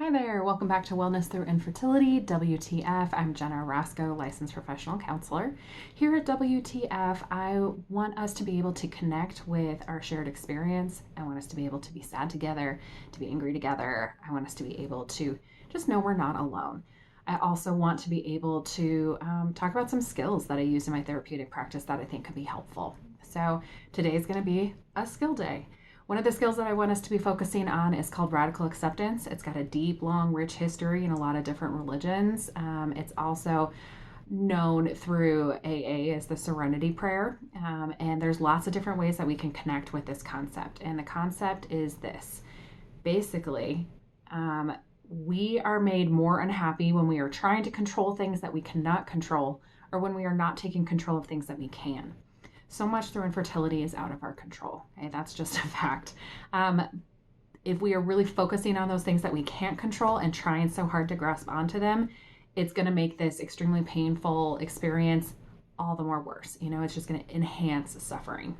Hi there, welcome back to Wellness Through Infertility, WTF. I'm Jenna Rasco, licensed professional counselor. Here at WTF, I want us to be able to connect with our shared experience. I want us to be able to be sad together, to be angry together. I want us to be able to just know we're not alone. I also want to be able to talk about some skills that I use in my therapeutic practice that I think could be helpful. So today's going to be a skill day. One of the skills that I want us to be focusing on is called radical acceptance. It's got a deep, long, rich history in a lot of different religions. It's also known through AA as the Serenity Prayer. And there's lots of different ways that we can connect with this concept. And the concept is this. Basically, we are made more unhappy when we are trying to control things that we cannot control, or when we are not taking control of things that we can. So much through infertility is out of our control. Okay, that's just a fact. If we are really focusing on those things that we can't control and trying so hard to grasp onto them, it's going to make this extremely painful experience all the more worse. It's just going to enhance suffering.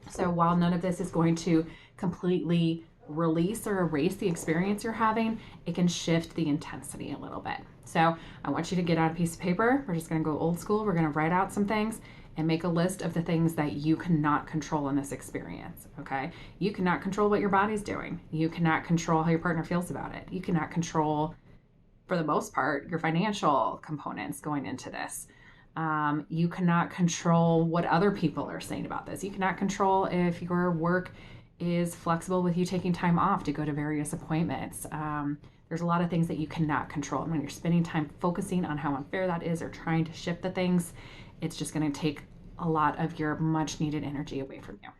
So while none of this is going to completely release or erase the experience you're having, it can shift the intensity a little bit. So I want you to get out a piece of paper. We're just going to go old school. We're going to write out some things and make a list of the things that you cannot control in this experience, okay? You cannot control what your body's doing. You cannot control how your partner feels about it. You cannot control, for the most part, your financial components going into this. You cannot control what other people are saying about this. You cannot control if your work is flexible with you taking time off to go to various appointments. There's a lot of things that you cannot control. And when you're spending time focusing on how unfair that is or trying to shift the things, it's just going to take a lot of your much needed energy away from you.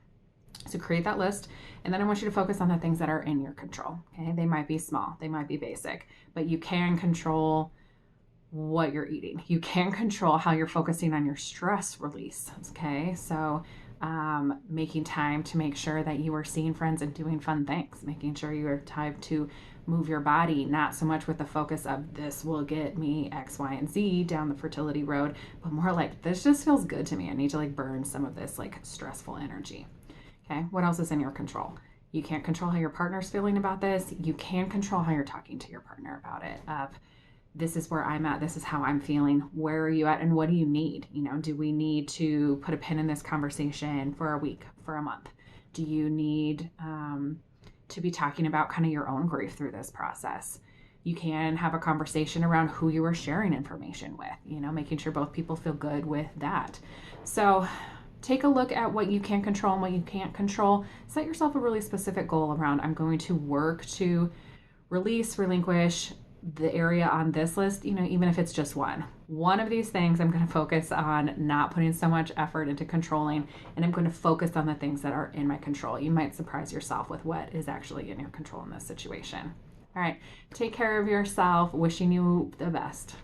So create that list. And then I want you to focus on the things that are in your control. Okay. They might be small, they might be basic, but you can control what you're eating. You can control how you're focusing on your stress release. Okay. So making time to make sure that you are seeing friends and doing fun things, making sure you have time to move your body, not so much with the focus of this will get me X, Y, and Z down the fertility road, but more like this just feels good to me. I need to burn some of this stressful energy. Okay. What else is in your control? You can't control how your partner's feeling about this. You can control how you're talking to your partner about it. This is where I'm at. This is how I'm feeling. Where are you at? And what do you need? Do we need to put a pin in this conversation for a week, for a month? Do you need to be talking about kind of your own grief through this process? You can have a conversation around who you are sharing information with, making sure both people feel good with that. So take a look at what you can control and what you can't control. Set yourself a really specific goal around, I'm going to work to relinquish the area on this list, even if it's just one of these things. I'm going to focus on not putting so much effort into controlling, and I'm going to focus on the things that are in my control. You might surprise yourself with what is actually in your control in this situation. All right, take care of yourself. Wishing you the best.